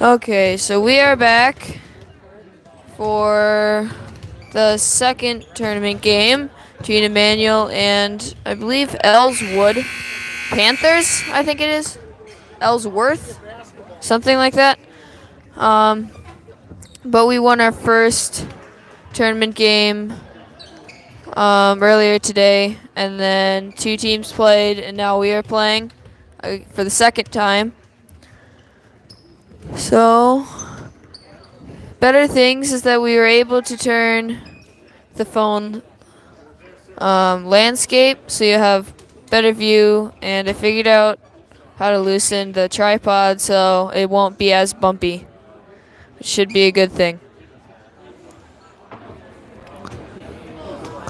Okay, so we are back for the second tournament game between Emmanuel and I believe Elmwood Panthers, I think it is. Ellsworth, something like that. But we won our first tournament game earlier today, and then two teams played, and now we are playing for the second time. So, better things is that we were able to turn the phone landscape so you have better view, and I figured out how to loosen the tripod so it won't be as bumpy. It should be a good thing.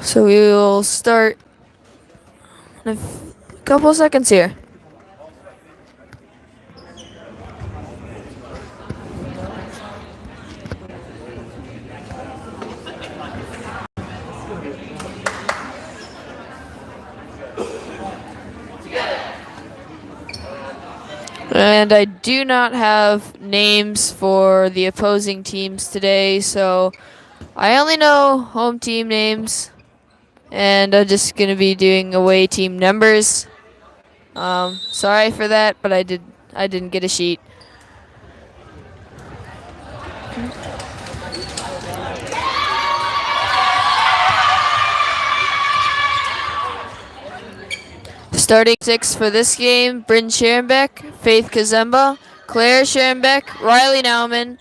So we will start in a couple seconds here. And I do not have names for the opposing teams today, so I only know home team names, and I'm just going to be doing away team numbers. Sorry for that, but I didn't get a sheet. Starting 6 for this game: Bryn Scherenbeck, Faith Kazemba, Claire Scherenbeck, Riley Nauman,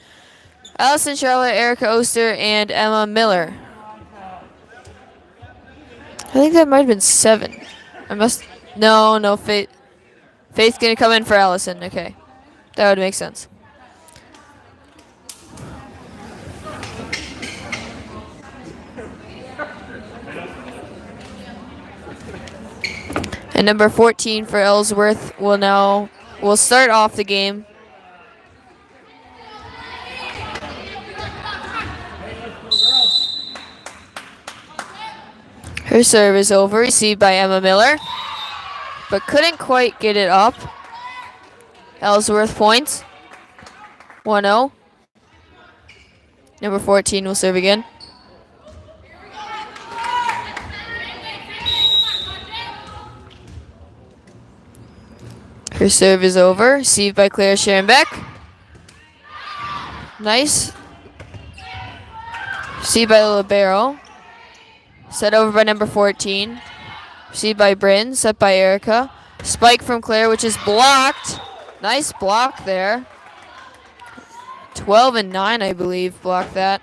Allison Charlotte, Erica Oster, and Emma Miller. I think that might have been 7. No, Faith's gonna come in for Allison. Okay, that would make sense. And number 14 for Ellsworth will start off the game. Her serve is over, received by Emma Miller, but couldn't quite get it up. Ellsworth points, 1-0. Number 14 will serve again. Her serve is over, received by Claire Scherenbeck. Nice. Received by the libero. Set over by number 14. Received by Bryn, set by Erica. Spike from Claire, which is blocked. Nice block there. 12 and 9, I believe, blocked that.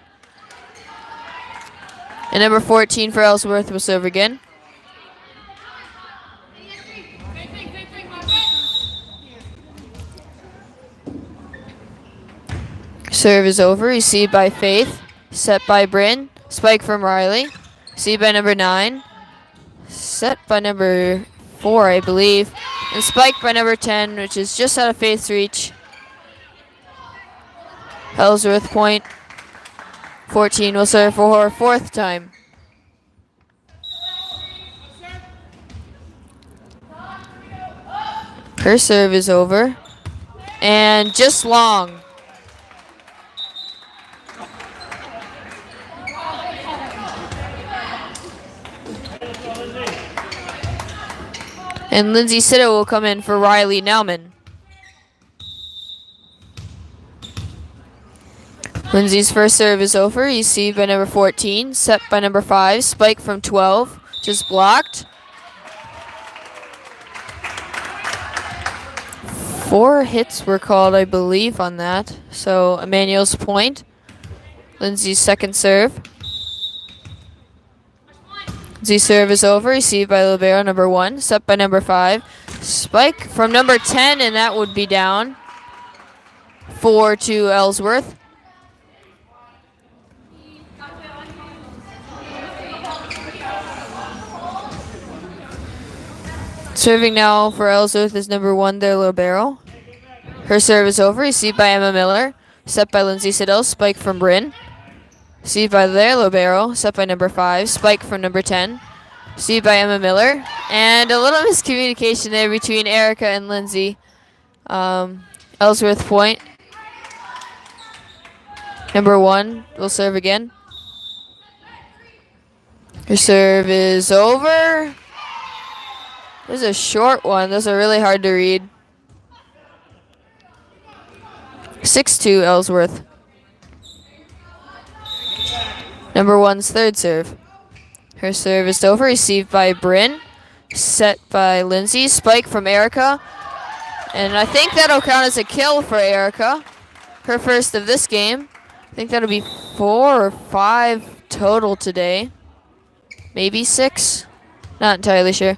And number 14 for Ellsworth will serve again. Serve is over, received by Faith, set by Bryn, spike from Riley, received by number 9, set by number 4, I believe, and spiked by number 10, which is just out of Faith's reach. Ellsworth point. 14 will serve for her 4th time. Her serve is over, and just long. And Lindsay Sitta will come in for Riley Nauman. Lindsay's first serve is over, received by number 14, set by number 5, spike from 12, just blocked. 4 hits were called, I believe, on that. So Emmanuel's point. Lindsay's second serve. Lindsay's serve is over, received by libero number 1, set by number 5. Spike from number 10, and that would be down. 4 to Ellsworth. Serving now for Ellsworth is number 1, their libero. Her serve is over, received by Emma Miller, set by Lindsay Siddell, spike from Bryn. Received by their libero, set by number 5, spike from number 10. received by Emma Miller. And a little miscommunication there between Erica and Lindsay. Ellsworth point. Number 1 will serve again. Her serve is over. This is a short one. Those are really hard to read. 6-2 Ellsworth. Number 1's third serve. Her serve is over. Received by Bryn. Set by Lindsay. Spike from Erica. And I think that'll count as a kill for Erica. Her first of this game. I think that'll be 4 or 5 total today. Maybe 6. Not entirely sure.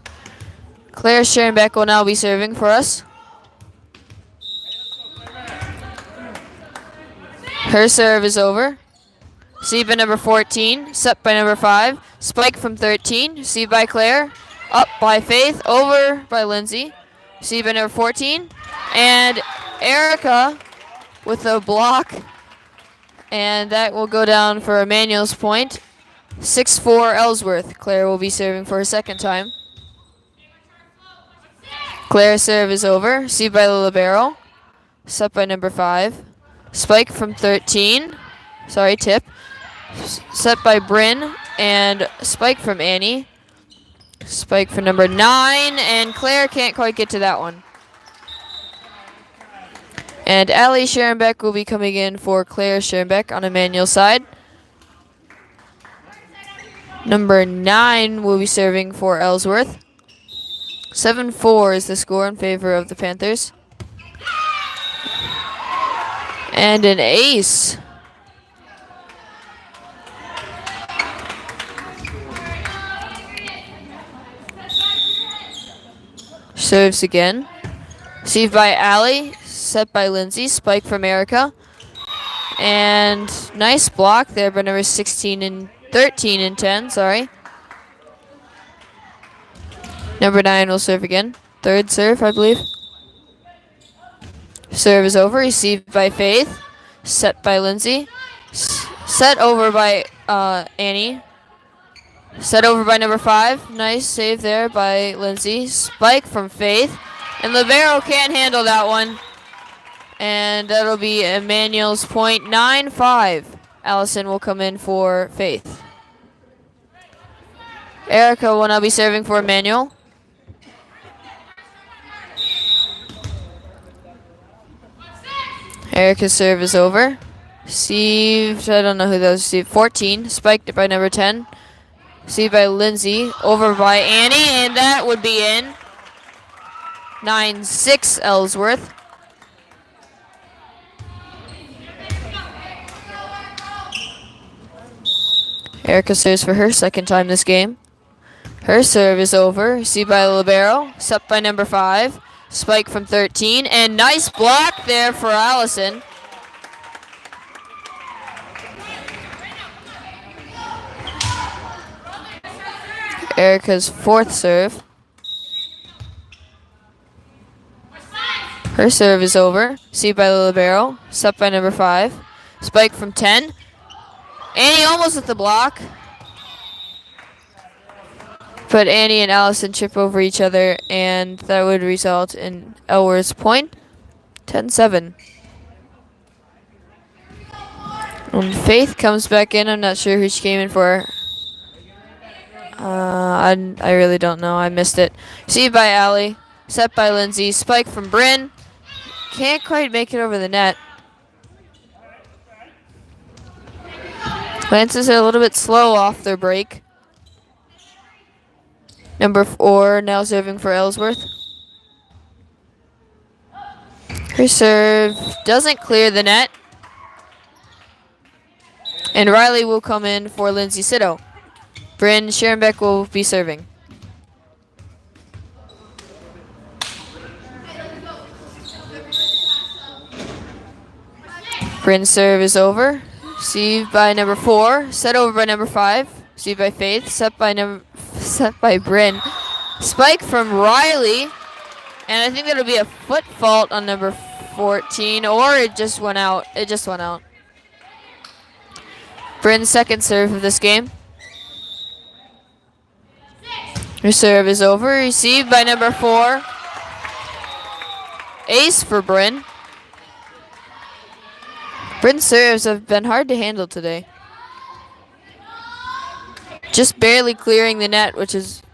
Claire Schoenbeck will now be serving for us. Her serve is over. Received by number 14. Set by number 5. Spike from 13. Received by Claire. Up by Faith. Over by Lindsay. Received by number 14. And Erica with a block. And that will go down for Emmanuel's point. 6-4 Ellsworth. Claire will be serving for her second time. Claire's serve is over. Received by the libero. Set by number 5. Spike from 13. Sorry, tip. Set by Bryn. And spike from Annie. Spike for number 9. And Claire can't quite get to that one. And Allie Schoenbeck will be coming in for Claire Schoenbeck on Emmanuel's side. Number 9 will be serving for Ellsworth. 7-4 is the score in favor of the Panthers. And an ace. Serves again. Received by Allie. Set by Lindsay. Spike from Erica. And nice block there by number 16 and 13 and 10, sorry. Number 9 will serve again. Third serve, I believe. Serve is over. Received by Faith. Set by Lindsay. Set over by Annie. Set over by number 5. Nice save there by Lindsay. Spike from Faith. And libero can't handle that one. And that'll be Emmanuel's point. 9-5. Allison will come in for Faith. Erica will now be serving for Emmanuel. Erica's serve is over. Received, I don't know who that was received. 14, spiked by number 10. Received by Lindsay, over by Annie, and that would be in. 9-6 Ellsworth. Erica serves for her second time this game. Her serve is over. Received by libero. Set by number 5. Spike from 13. And nice block there for Allison. Erica's fourth serve. Her serve is over. Received by the libero. Set by number 5. Spike from 10. Annie almost with the block. But Annie and Allison chip over each other, and that would result in Ellsworth's point. 10-7. When Faith comes back in, I'm not sure who she came in for. I really don't know. I missed it. Received by Allie. Set by Lindsay. Spike from Bryn. Can't quite make it over the net. Lances are a little bit slow off their break. Number 4 now serving for Ellsworth. Her serve doesn't clear the net. And Riley will come in for Lindsay Sitto. Bryn Schoenbeck will be serving. Bryn's serve is over. Received by number 4. Set over by number 5. Received by Faith. Set by Bryn. Spike from Riley. And I think that'll be a foot fault on number 14. Or it just went out. It just went out. Bryn's second serve of this game. Her serve is over. Received by number 4. Ace for Bryn. Bryn's serves have been hard to handle today. Just barely clearing the net,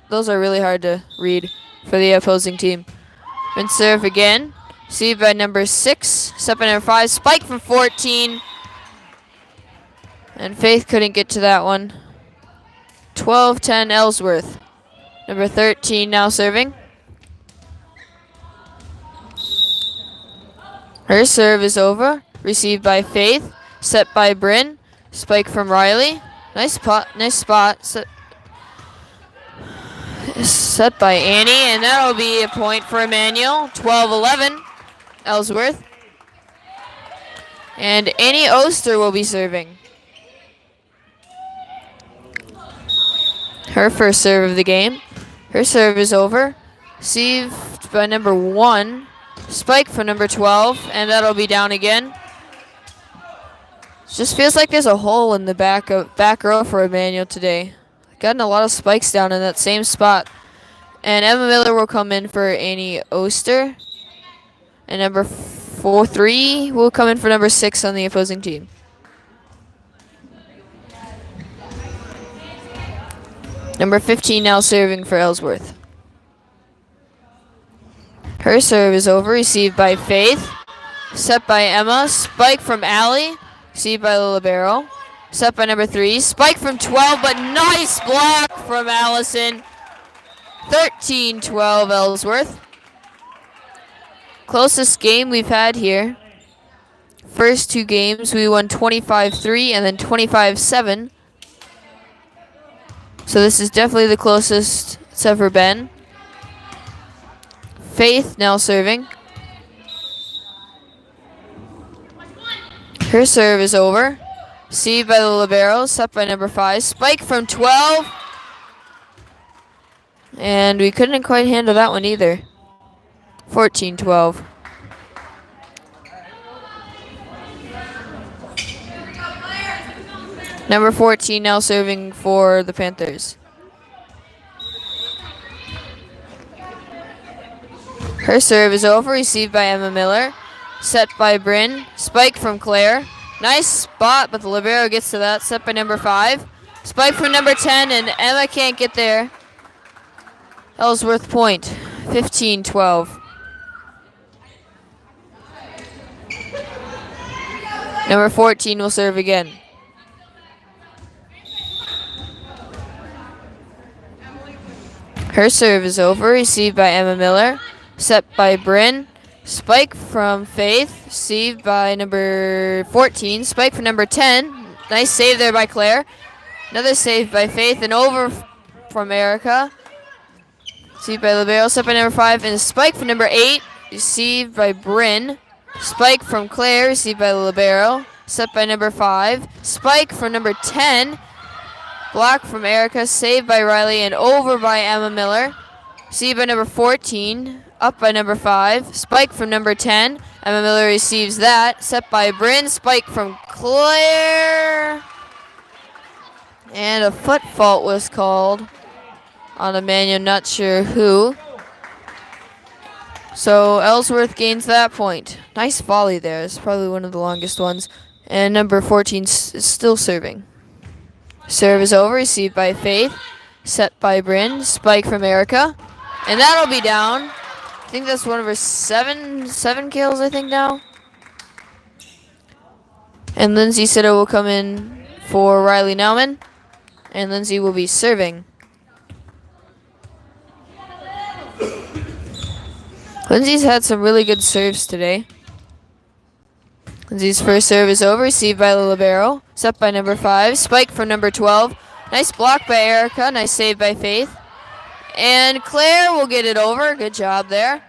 those are really hard to read for the opposing team. Bryn's serve again. Received by number 6. Set by number 5. Spike from 14. And Faith couldn't get to that one. 12-10 Ellsworth. Number 13 now serving. Her serve is over. Received by Faith. Set by Bryn. Spike from Riley. Nice spot. Set by Annie, and that'll be a point for Emmanuel. 12-11 Ellsworth. And Annie Oster will be serving. Her first serve of the game. Her serve is over. Received by number 1. Spike for number 12, and that'll be down again. Just feels like there's a hole in the back row for Emmanuel today. Gotten a lot of spikes down in that same spot. And Emma Miller will come in for Annie Oster. And number 3 will come in for number 6 on the opposing team. Number 15 now serving for Ellsworth. Her serve is over. Received by Faith. Set by Emma. Spike from Allie. Received by the libero. Set by number 3. Spike from 12, but nice block from Allison. 13-12 Ellsworth. Closest game we've had here. First 2 games we won 25-3 and then 25-7. So this is definitely the closest it's ever been. Faith now serving. Her serve is over. Received by the libero, set by number 5. Spike from 12. And we couldn't quite handle that one either. 14-12. Number 14 now serving for the Panthers. Her serve is over. Received by Emma Miller. Set by Bryn. Spike from Claire. Nice spot, but the libero gets to that. Set by number 5. Spike from number 10, and Emma can't get there. Ellsworth point. 15-12. Number 14 will serve again. Her serve is over. Received by Emma Miller. Set by Bryn. Spike from Faith. Received by number 14. Spike for number 10. Nice save there by Claire. Another save by Faith. And over from Erica. Received by libero. Set by number 5. And a spike for number 8. Received by Bryn. Spike from Claire. Received by the libero. Set by number 5. Spike from number 10. Block from Erica, saved by Riley, and over by Emma Miller. Received by number 14, up by number 5. Spike from number 10. Emma Miller receives that. Set by Bryn. Spike from Claire. And a foot fault was called on Emmanuel, not sure who. So Ellsworth gains that point. Nice volley there. It's probably one of the longest ones. And number 14 is still serving. Serve is over, received by Faith, set by Bryn, spike from Erica, and that'll be down. I think that's one of her seven kills, I think, now. And Lindsay Sitter will come in for Riley Nauman, and Lindsay will be serving. Lindsay's had some really good serves today. Lindsay's first serve is over, received by the libero, set by number 5, spike from number 12. Nice block by Erica, nice save by Faith. And Claire will get it over, good job there.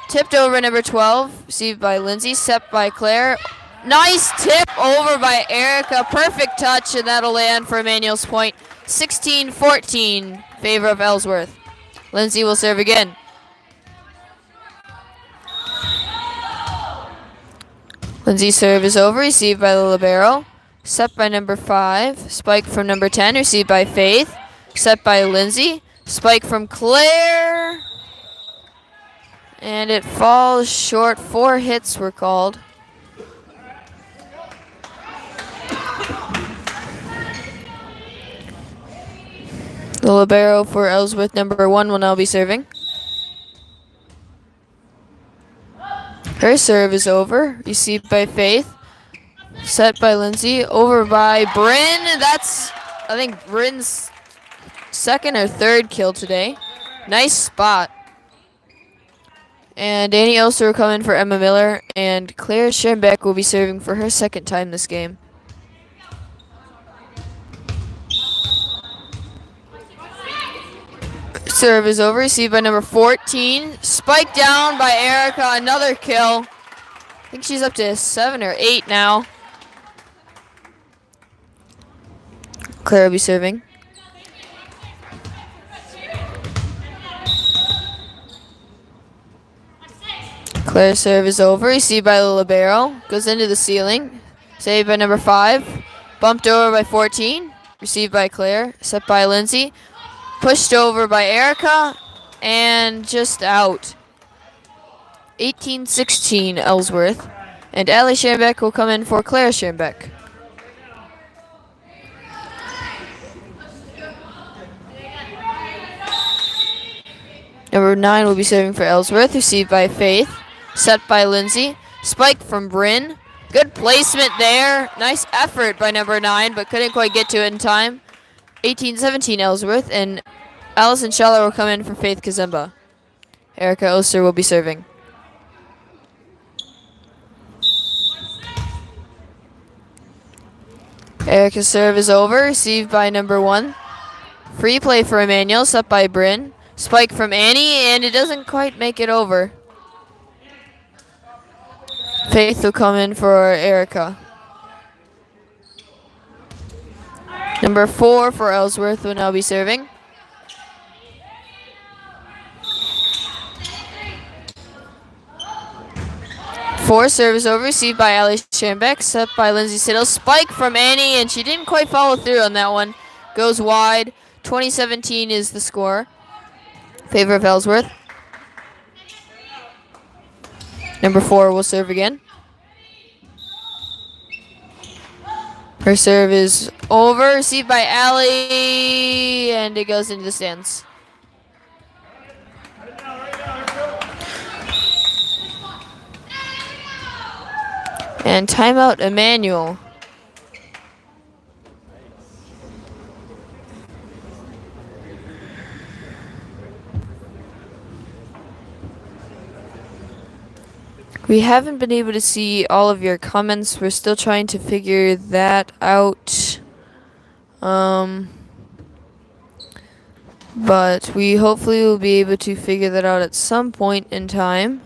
Tipped over number 12, received by Lindsay, set by Claire. Nice tip over by Erica, perfect touch, and that'll land for Emmanuel's point. 16-14, favor of Ellsworth. Lindsay will serve again. Lindsay's serve is over, received by the libero. Set by number 5. Spike from number 10, received by Faith. Set by Lindsay. Spike from Claire. And it falls short. 4 hits were called. The libero for Ellsworth, number 1, will now be serving. Her serve is over. Received by Faith. Set by Lindsay. Over by Bryn. That's, I think, Bryn's second or third kill today. Nice spot. And Danny Elster will come in for Emma Miller. And Claire Schoenbeck will be serving for her second time this game. Serve is over. Received by number 14. Spike down by Erica. Another kill. I think she's up to 7 or 8 now. Claire will be serving. Claire's serve is over. Received by the libero. Goes into the ceiling. Saved by number 5. Bumped over by 14. Received by Claire. Set by Lindsay. Pushed over by Erica. And just out. 18-16 Ellsworth. And Allie Schoenbeck will come in for Claire Schoenbeck. Number 9 will be serving for Ellsworth. Received by Faith. Set by Lindsay. Spike from Bryn. Good placement there. Nice effort by number 9, but couldn't quite get to it in time. 18-17 Ellsworth, and Allison Schaller will come in for Faith Kazemba. Erica Oster will be serving. Erica's serve is over. Received by number 1. Free play for Emmanuel. Set by Bryn. Spike from Annie, and it doesn't quite make it over. Faith will come in for Erica. Number 4 for Ellsworth will now be serving. Four service over, received by Allie Schoenbeck, set by Lindsay Siddle. Spike from Annie, and she didn't quite follow through on that one. Goes wide. 20-17 is the score. Favor of Ellsworth. Number 4 will serve again. Her serve is over, received by Allie, and it goes into the stands. And timeout Emmanuel. We haven't been able to see all of your comments. We're still trying to figure that out. But we hopefully will be able to figure that out at some point in time.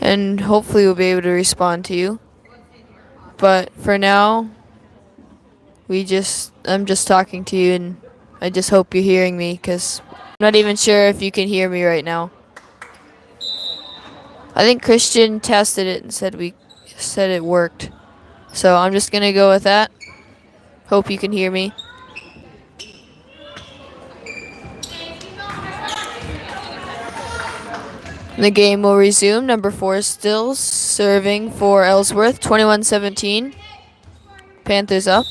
And hopefully we'll be able to respond to you. But for now, I'm just talking to you, and I just hope you're hearing me, because I'm not even sure if you can hear me right now. I think Christian tested it and said it worked. So I'm just gonna go with that. Hope you can hear me. The game will resume. Number 4 still serving for Ellsworth. 21-17. Panthers up.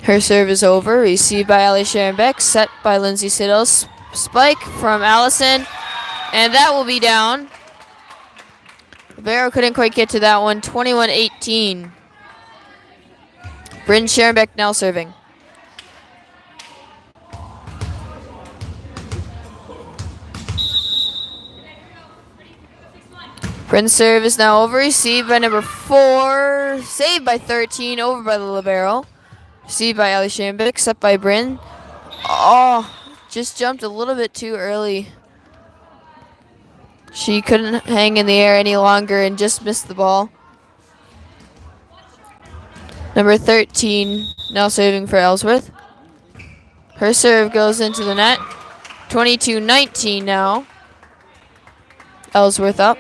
Her serve is over. Received by Allie Schoenbeck. Set by Lindsay Siddle. Spike from Allison. And that will be down. Barrow couldn't quite get to that one. 21-18. Bryn Schoenbeck now serving. Bryn's serve is now over. Received by number 4. Saved by 13. Over by the libero. Received by Allie Schoenbeck. Set by Bryn. Oh, just jumped a little bit too early. She couldn't hang in the air any longer and just missed the ball. Number 13 now serving for Ellsworth. Her serve goes into the net. 22-19 now. Ellsworth up.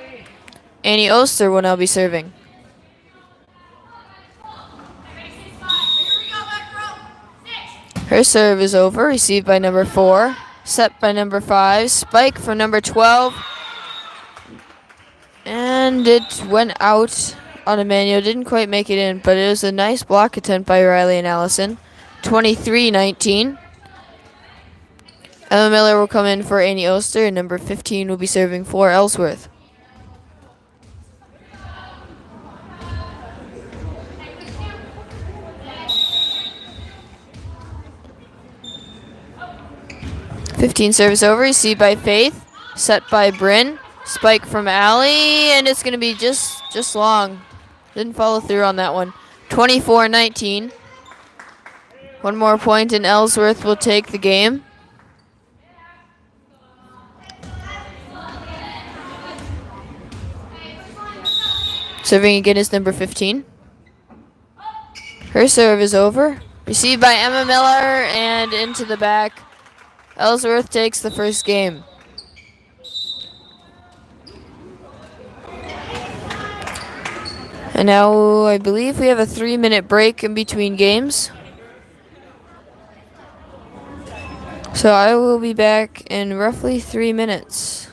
Annie Oster will now be serving. Her serve is over, received by number 4, set by number 5, spike from number 12, and it went out on a manual. Didn't quite make it in, but it was a nice block attempt by Riley and Allison. 23-19. Emma Miller will come in for Annie Oster, and number 15 will be serving for Ellsworth. Service over, received by Faith, set by Bryn, spike from Allie, and it's going to be just long. Didn't follow through on that one. 24-19. One more point and Ellsworth will take the game. Serving again is number 15. Her serve is over. Received by Emma Miller and into the back. Ellsworth takes the first game. And now I believe we have a 3-minute break in between games. So I will be back in roughly 3 minutes.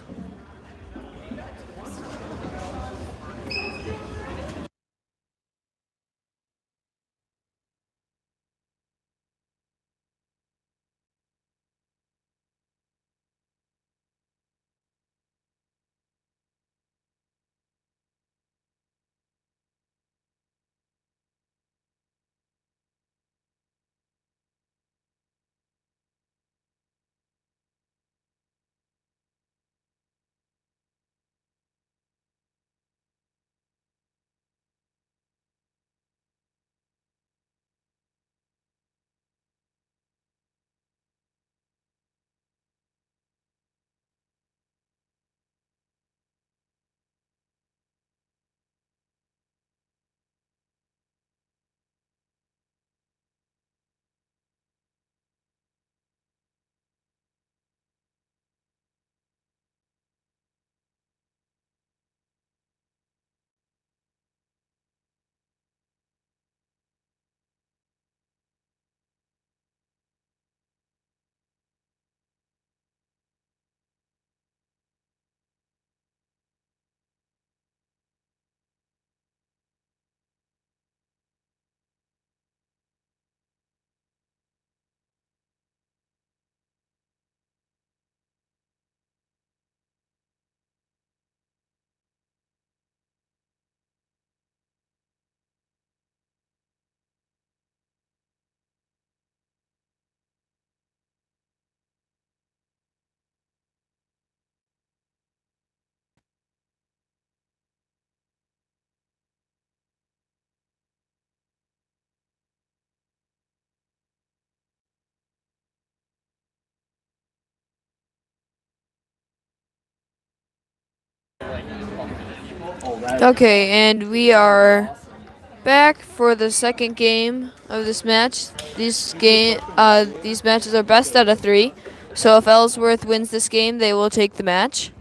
Okay, and we are back for the second game of this match. These matches are best out of 3. So if Ellsworth wins this game, they will take the match.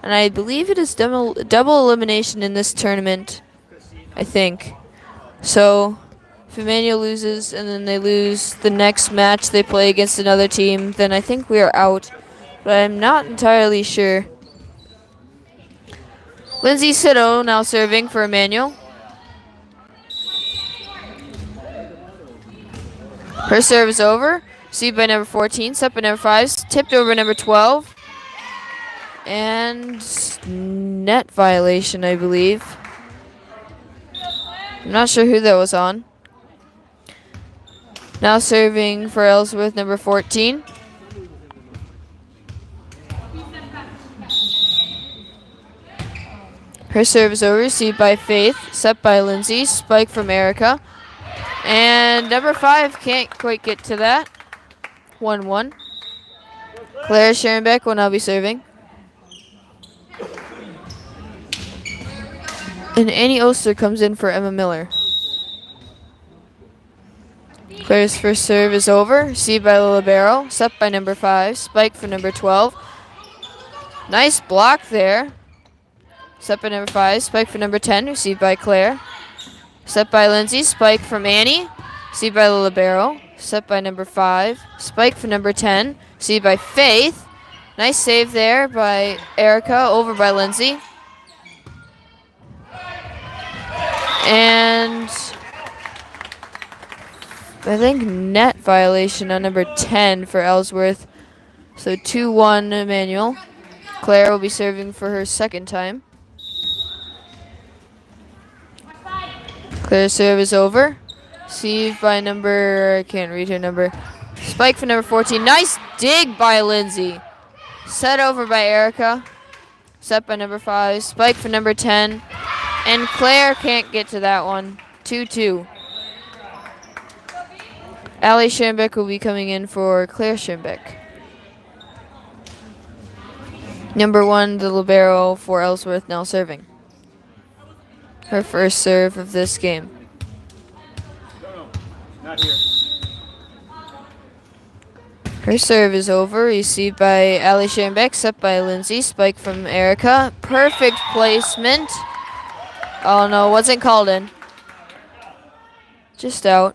And I believe it is double elimination in this tournament, I think. So if Emmanuel loses and then they lose the next match they play against another team, then I think we are out. But I'm not entirely sure. Lindsay Sitto now serving for Emmanuel. Her serve is over. Received by number 14, set by number 5, tipped over number 12. And net violation, I believe. I'm not sure who that was on. Now serving for Ellsworth, number 14. Her serve is over, received by Faith, set by Lindsay, spike from Erica. And number 5 can't quite get to that. 1-1. Claire Scherenbeck will now be serving. And Annie Oster comes in for Emma Miller. Claire's first serve is over, received by Lila Barrow, set by number 5, spike for number 12. Nice block there. Set by number 5, spike for number 10, received by Claire. Set by Lindsay, spike from Annie, received by Lila Barrow. set by number 5. Spike for number 10, received by Faith. Nice save there by Erica, over by Lindsay. And I think net violation on number 10 for Ellsworth. So 2-1 Emmanuel. Claire will be serving for her second time. Claire's serve is over. Received by number, I can't read her number. Spike for number 14. Nice dig by Lindsay. Set over by Erica. Set by number 5. Spike for number 10. And Claire can't get to that one. 2-2. Allie Schembeck will be coming in for Claire Schembeck. Number 1, the libero for Ellsworth, now serving. Her first serve of this game. Not here. Her serve is over, received by Allie Schembeck, set by Lindsay. Spike from Erica. Perfect placement. Oh no, wasn't called in. Just out.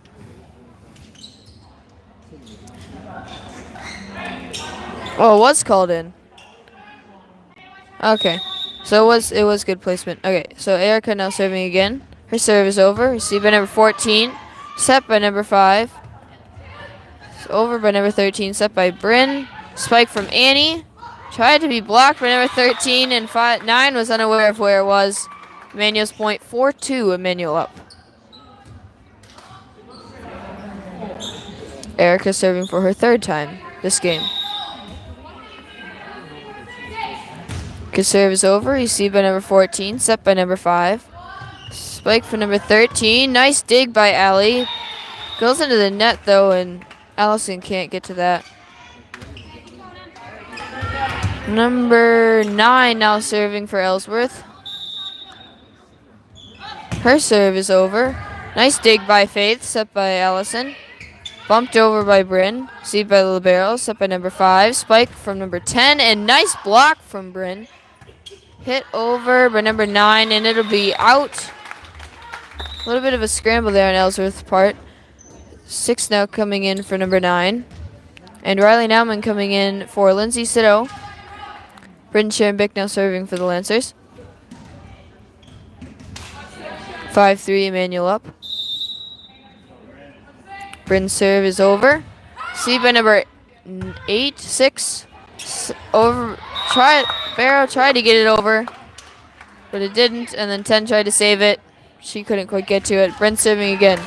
Oh, it was called in. Okay. So it was good placement. Okay, so Erica now serving again. Her serve is over. Received by number 14. Set by number 5. It's over by number 13. Set by Bryn. Spike from Annie. Tried to be blocked by number 13, and 9 was unaware of where it was. Emmanuel's point, 4-2, Emmanuel up. Erica serving for her third time this game. Good serve is over. Received by number 14. Set by number 5. Spike for number 13. Nice dig by Allie. Goes into the net though, and Allison can't get to that. Number 9 now serving for Ellsworth. Her serve is over. Nice dig by Faith. Set by Allison. Bumped over by Bryn. Received by the libero. Set by number 5. Spike from number 10. And nice block from Bryn. Hit over by number 9, and it'll be out. A little bit of a scramble there on Ellsworth's part. 6 now coming in for number 9. And Riley Nauman coming in for Lindsay Sito. Bryn Schembeck now serving for the Lancers. 5-3, Emmanuel up. Bryn's serve is over. See by number 6. Over. Barrow tried to get it over, but it didn't, and then 10 tried to save it. She couldn't quite get to it. Bryn serving again.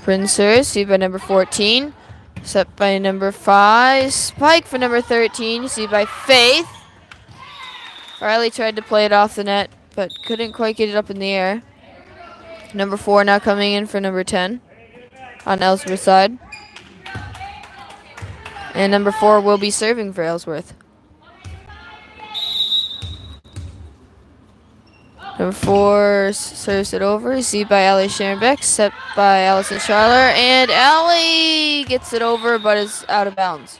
Bryn serves, see by number 14. Set by number 5. Spike for number 13, see by Faith. Riley tried to play it off the net, but couldn't quite get it up in the air. Number 4 now coming in for number 10 on Ellsworth's side. And number 4 will be serving for Ellsworth. Number 4 serves it over. Received by Allie Schembeck. Set by Allison Charler. And Allie gets it over, but is out of bounds.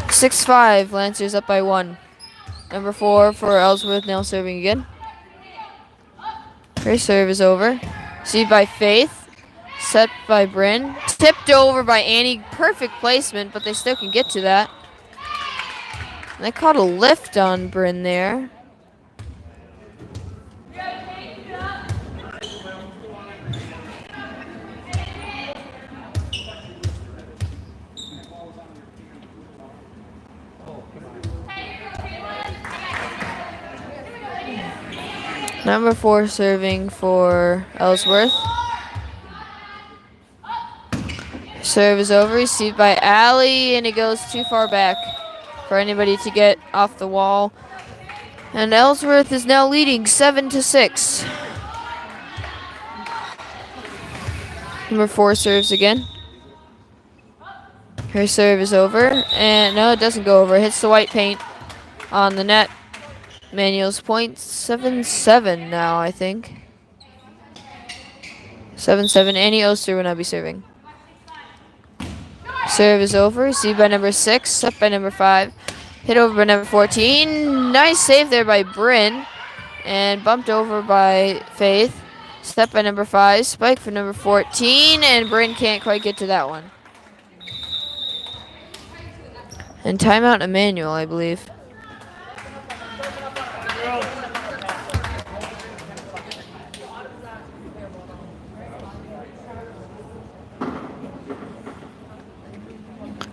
6-5. Lancers up by 1. Number 4 for Ellsworth now serving again. Her serve is over. Received by Faith. Set by Bryn. Tipped over by Annie. Perfect placement, but they still can get to that. And they caught a lift on Bryn there. Number 4 serving for Ellsworth. Serve is over, received by Allie, and it goes too far back for anybody to get off the wall. And Ellsworth is now leading 7-6. Number 4 serves again. Her serve is over, and no, it doesn't go over. It hits the white paint on the net. Manuel's point, 7-7 now, I think. 7-7. Annie Oster will now be serving. Serve is over. Received by number 6. Set by number 5. Hit over by number 14. Nice save there by Bryn. And bumped over by Faith. Step by number 5. Spike for number 14. And Bryn can't quite get to that one. And timeout Emmanuel, I believe.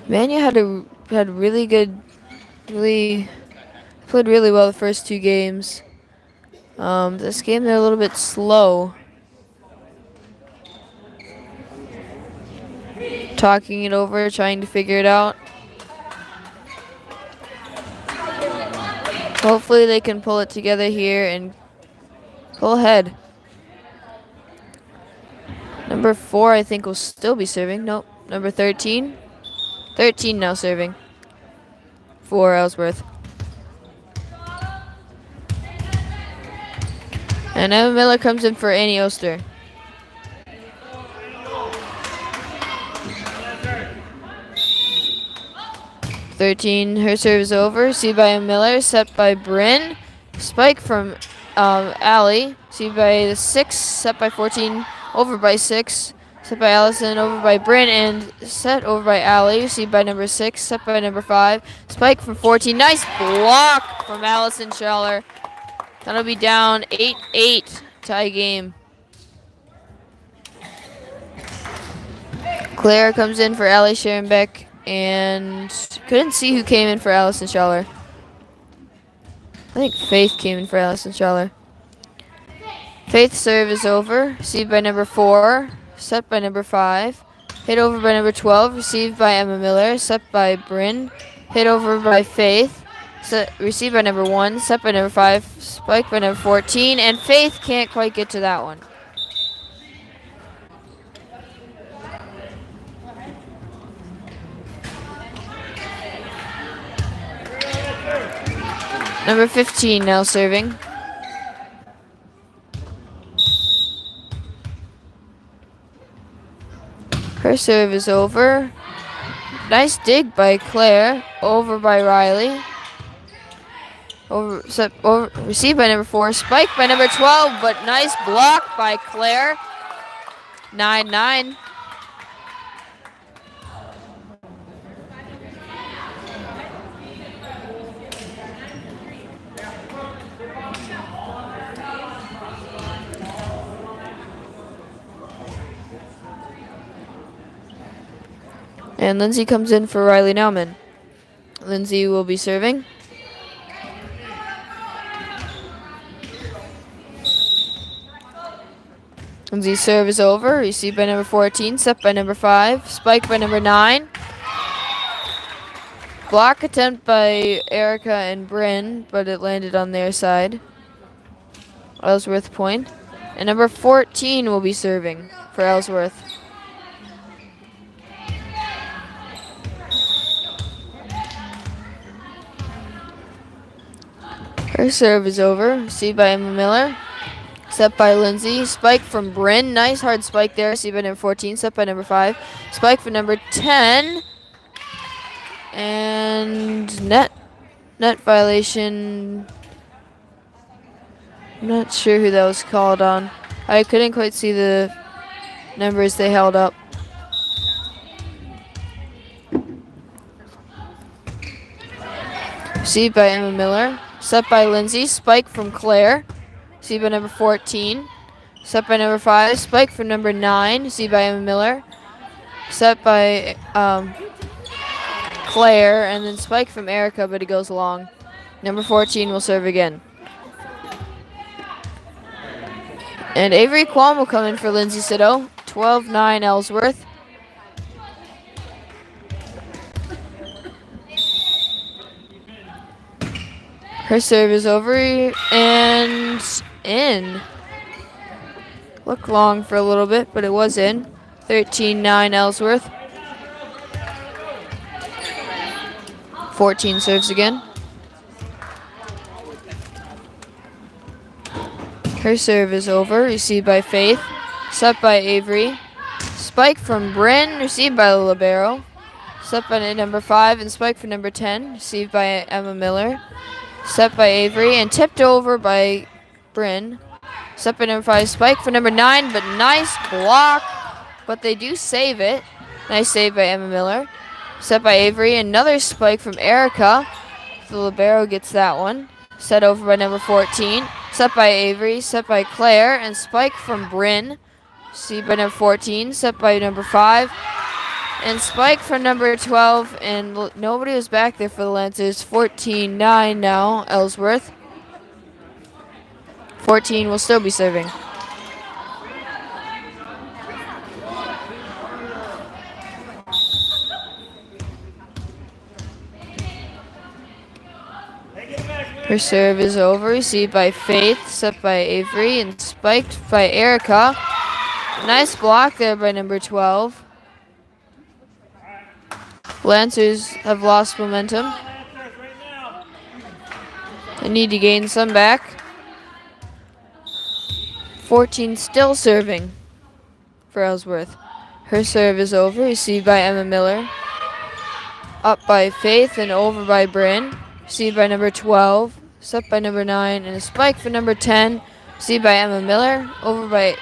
Emmanuel had really good, played really well the first 2 games. This game they're a little bit slow. Talking it over, trying to figure it out. Hopefully they can pull it together here and pull ahead. Number 4 I think will still be serving. Nope. Number 13. 13 now serving for Ellsworth. And Emma Miller comes in for Annie Oster. Her serve is over. Received by Emma Miller. Set by Bryn. Spike from Allie. Received by the 6. Set by 14. Over by 6. Set by Allison. Over by Bryn. And set over by Allie. Received by number 6. Set by number 5. Spike from 14. Nice block from Allison Schaller. That'll be down 8-8. Tie game. Claire comes in for Allie Scherenbeck. And couldn't see who came in for Allison Schaller. I think Faith came in for Allison Schaller. Faith's serve is over. Received by number 4. Set by number 5. Hit over by number 12. Received by Emma Miller. Set by Bryn. Hit over by Faith. Received by number 1. Set by number 5. Spike by number 14. And Faith can't quite get to that one. Number 15 now serving. Her serve is over. Nice dig by Claire. Over by Riley. Received by number 4. Spike by number 12, but nice block by Claire. 9-9. And Lindsay comes in for Riley Nauman. Lindsay will be serving. Lindsay's serve is over. Received by number 14. Set by number 5. Spike by number 9. Block attempt by Erica and Bryn, but it landed on their side. Ellsworth point. And number 14 will be serving for Ellsworth. Her serve is over. Received by Emma Miller. Set by Lindsay. Spike from Bryn. Nice hard spike there. Received by number 14. Set by number 5. Spike for number 10. And net violation. I'm not sure who that was called on. I couldn't quite see the numbers they held up. Received by Emma Miller. Set by Lindsay. Spike from Claire. Received by number 14. Set by number 5. Spike from number 9. Received by Emma Miller. Set by Claire. And then spike from Erica, but it goes long. Number 14 will serve again. And Avery Qualm will come in for Lindsay Sito. 12-9 Ellsworth. Her serve is over and in. Looked long for a little bit, but it was in. 13-9 Ellsworth. 14 serves again. Her serve is over. Received by Faith. Set by Avery. Spike from Bryn. Received by the libero. Set by number 5 and spike for number 10. Received by Emma Miller. Set by Avery and tipped over by Bryn. Set by number 5, spike for number 9, but nice block. But they do save it. Nice save by Emma Miller. Set by Avery, another spike from Erica. The libero gets that one. Set over by number 14. Set by Avery, set by Claire, and spike from Bryn. Received by number 14, set by number 5. And spike for number 12, and nobody was back there for the Lancers. 14-9 now, Ellsworth. 14 will still be serving. Her serve is over, received by Faith, set by Avery, and spiked by Erica. Nice block there by number 12. Lancers have lost momentum. They need to gain some back. 14 still serving for Ellsworth. Her serve is over, received by Emma Miller. Up by Faith and over by Bryn. Received by number 12, set by number 9, and a spike for number 10. Received by Emma Miller, over by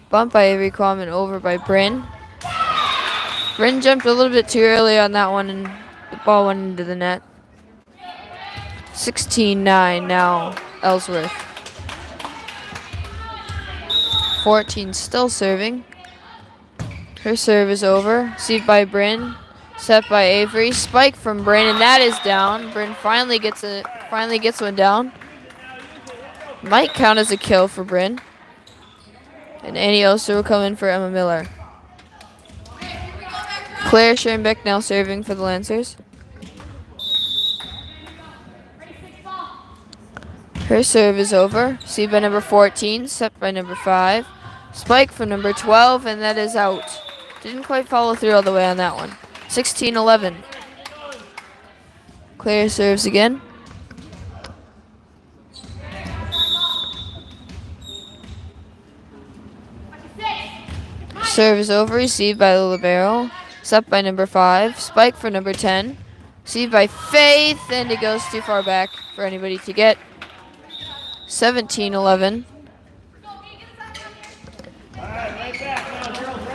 bumped by Avery Quam and over by Bryn. Bryn jumped a little bit too early on that one, and the ball went into the net. 16-9 now, Ellsworth. 14 still serving. Her serve is over. Received by Bryn. Set by Avery. Spike from Bryn, and that is down. Bryn finally gets one down. Might count as a kill for Bryn. And Annie Oster will come in for Emma Miller. Claire Schoenbeck now serving for the Lancers. Her serve is over. Received by number 14, set by number 5. Spike for number 12, and that is out. Didn't quite follow through all the way on that one. 16-11. Claire serves again. Serve is over, received by the libero. Set by number 5. Spike for number 10. Received by Faith, and it goes too far back for anybody to get. 17-11.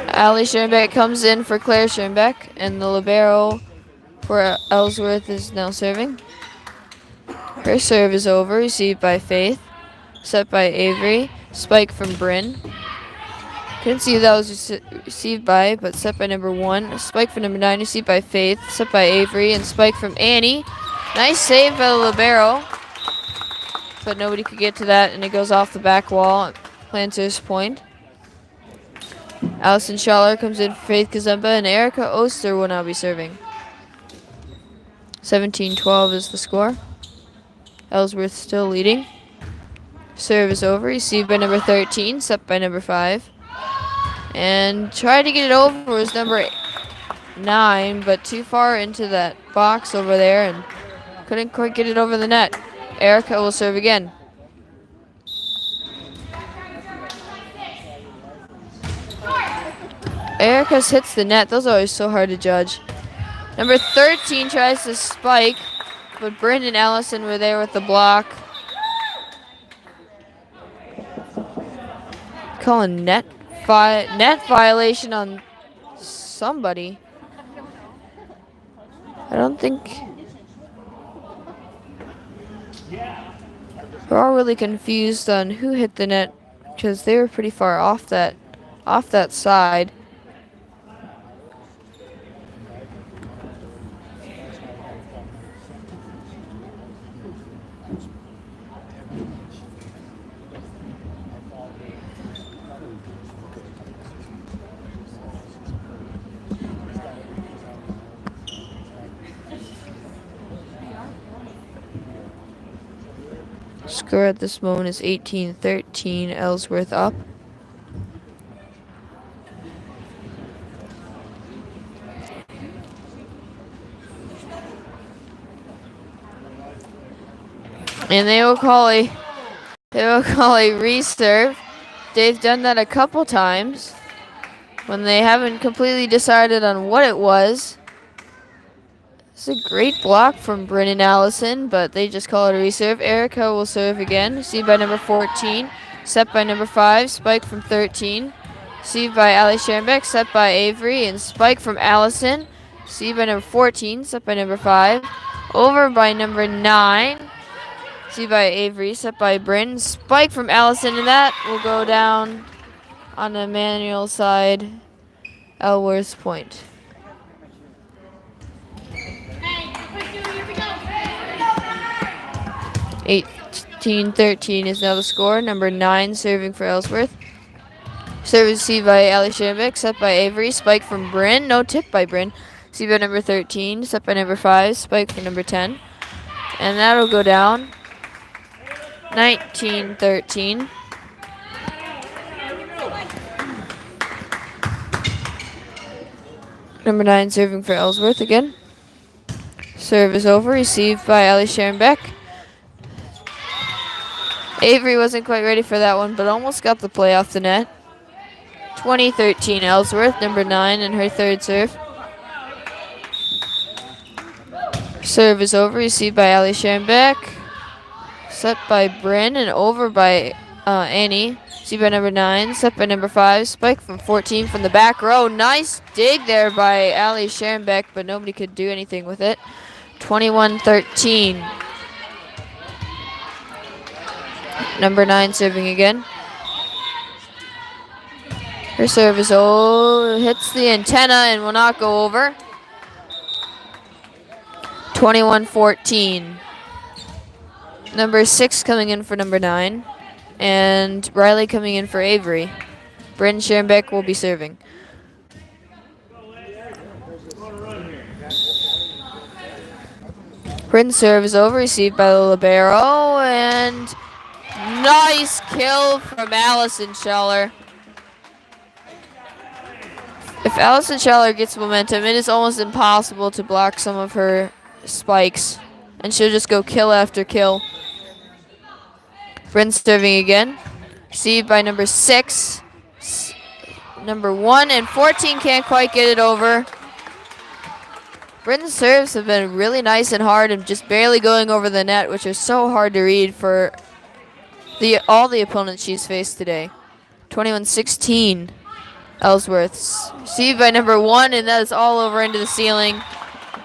Allie Schoenbeck comes in for Claire Schoenbeck, and the libero for Ellsworth is now serving. Her serve is over, received by Faith. Set by Avery. Spike from Bryn. Couldn't see who that was received by, but set by number 1. Spike for number 9, received by Faith. Set by Avery, and spike from Annie. Nice save by the libero, but nobody could get to that, and it goes off the back wall at Lancers point. Allison Schaller comes in for Faith Kazemba, and Erica Oster will now be serving. 17-12 is the score. Ellsworth still leading. Serve is over, received by number 13, set by number 5. And tried to get it over was number 9, but too far into that box over there and couldn't quite get it over the net. Erica will serve again. Erica's hits the net. Those are always so hard to judge. Number 13 tries to spike, but Bryn and Allison were there with the block. Calling net violation on somebody. I don't think. We're all really confused on who hit the net because they were pretty far off that side. Score at this moment is 18-13, Ellsworth up. And they will call a reserve. They've done that a couple times. when they haven't completely decided on what it was. It's a great block from Bryn and Allison, but they just call it a reserve. Erica will serve again. Received by number 14. Set by number 5. Spike from 13. Received by Ali Scherenbeck. Set by Avery. And spike from Allison. Received by number 14. Set by number 5. Over by number 9. Received by Avery. Set by Bryn. Spike from Allison. And that will go down on the manual side. Elworth's point. 18-13 is now the score. Number 9 serving for Ellsworth. Serve received by Ali Scherenbeck. Set by Avery. Spike from Bryn. No tip by Bryn. Received by number 13. Set by number 5. Spike for number 10. And that'll go down. 19-13. Number 9 serving for Ellsworth again. Serve is over. Received by Ali Scherenbeck. Avery wasn't quite ready for that one, but almost got the play off the net. 20-13 Ellsworth, number 9, and her third serve. Serve is over. Received by Ali Scherenbeck. Set by Bryn and over by Annie. Received by number 9. Set by number 5. Spike from 14 from the back row. Nice dig there by Ali Scherenbeck, but nobody could do anything with it. 21-13. Number 9 serving again. Her serve is hits the antenna and will not go over. 21-14. Number 6 coming in for number 9. And Riley coming in for Avery. Bryn Scherenbeck will be serving. Bryn's serve is over. Received by the libero. And nice kill from Allison Scheller. If Allison Scheller gets momentum, it is almost impossible to block some of her spikes. And she'll just go kill after kill. Bryn serving again. Received by number 6. Number 1 and 14 can't quite get it over. Bryn's serves have been really nice and hard and just barely going over the net, which is so hard to read for all the opponents she's faced today. 21-16. Ellsworth. Received by number 1, and that is all over into the ceiling.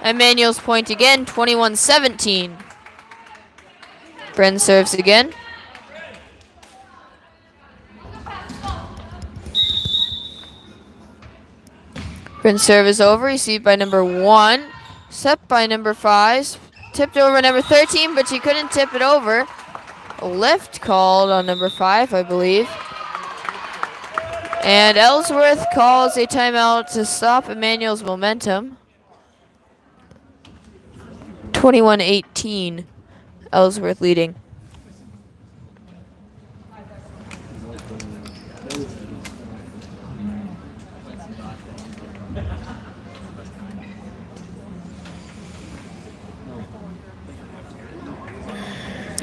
Emmanuel's point again, 21-17. Bryn serves again. Bryn's serve is over. Received by number 1. Set by number 5. Tipped over number 13, but she couldn't tip it over. A lift called on number 5, I believe. And Ellsworth calls a timeout to stop Emmanuel's momentum. 21-18, Ellsworth leading.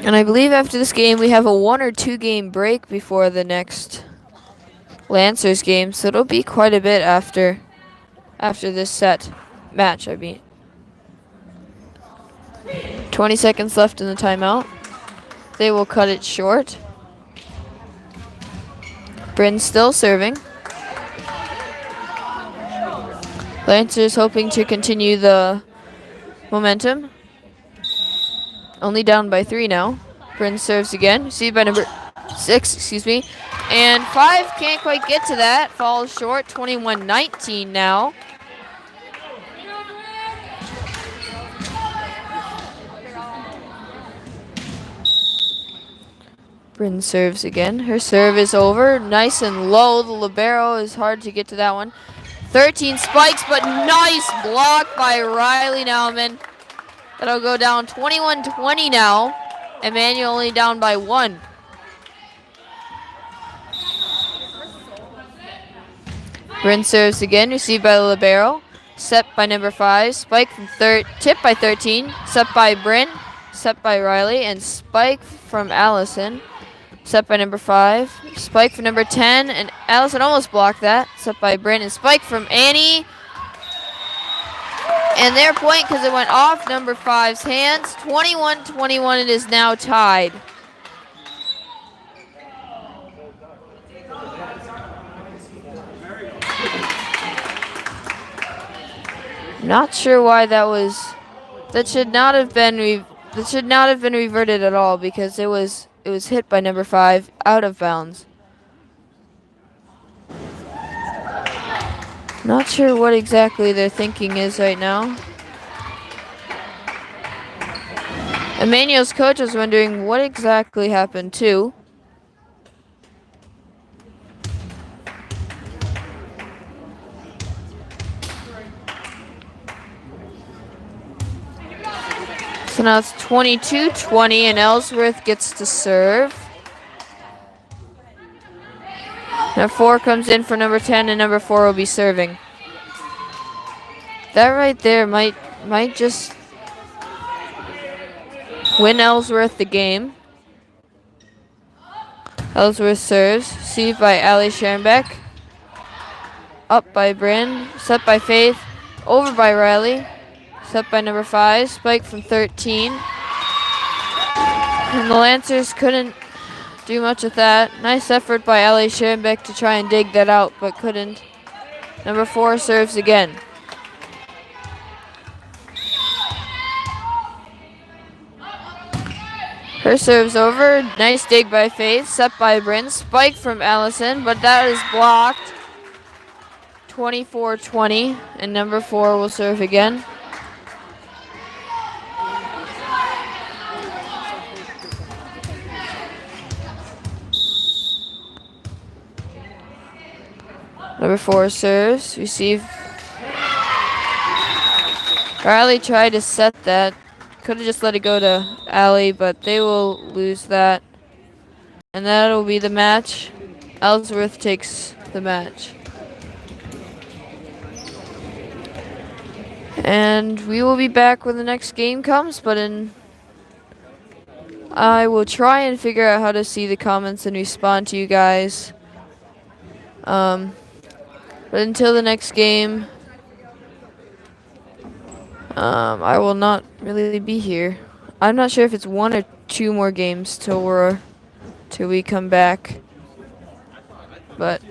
And I believe after this game we have a 1 or 2 game break before the next Lancers game, so it'll be quite a bit after this match, I mean. 20 seconds left in the timeout. They will cut it short. Bryn still serving. Lancers hoping to continue the momentum. Only down by 3 now. Bryn serves again. Received by number 6, excuse me. And 5 can't quite get to that. Falls short. 21-19 now. Bryn serves again. Her serve is over. Nice and low. The libero is hard to get to that one. 13 spikes, but nice block by Riley Nauman. That'll go down 21-20 now. Emmanuel only down by 1. Bryn serves again, received by the libero. Set by number 5. Spike from tip by 13. Set by Bryn. Set by Riley. And spike from Allison. Set by number 5. Spike for number 10, and Allison almost blocked that. It's up by Brandon. Spike from Annie. And their point, because it went off number 5's hands. 21-21, it is now tied. Not sure why that was. That should not have been reverted at all, because it was hit by number 5 out of bounds. Not sure what exactly their thinking is right now. Emmanuel's coach was wondering what exactly happened too. So now it's 22-20 and Ellsworth gets to serve. Now 4 comes in for number 10 and number 4 will be serving. That right there might just win Ellsworth the game. Ellsworth serves, received by Allie Scherenbeck. Up by Bryn, set by Faith, over by Riley. Set by number 5, spike from 13. And the Lancers couldn't do much with that. Nice effort by Allie Scherenbeck to try and dig that out, but couldn't. Number 4 serves again. Her serve's over. Nice dig by Faith. Set by Bryn. Spike from Allison, but that is blocked. 24-20, and number 4 will serve again. Number 4 serves, receive. Riley tried to set that. Could have just let it go to Allie, but they will lose that. And that'll be the match. Ellsworth takes the match. And we will be back when the next game comes, but I will try and figure out how to see the comments and respond to you guys. But until the next game, I will not really be here. I'm not sure if it's 1 or 2 more games till we come back. But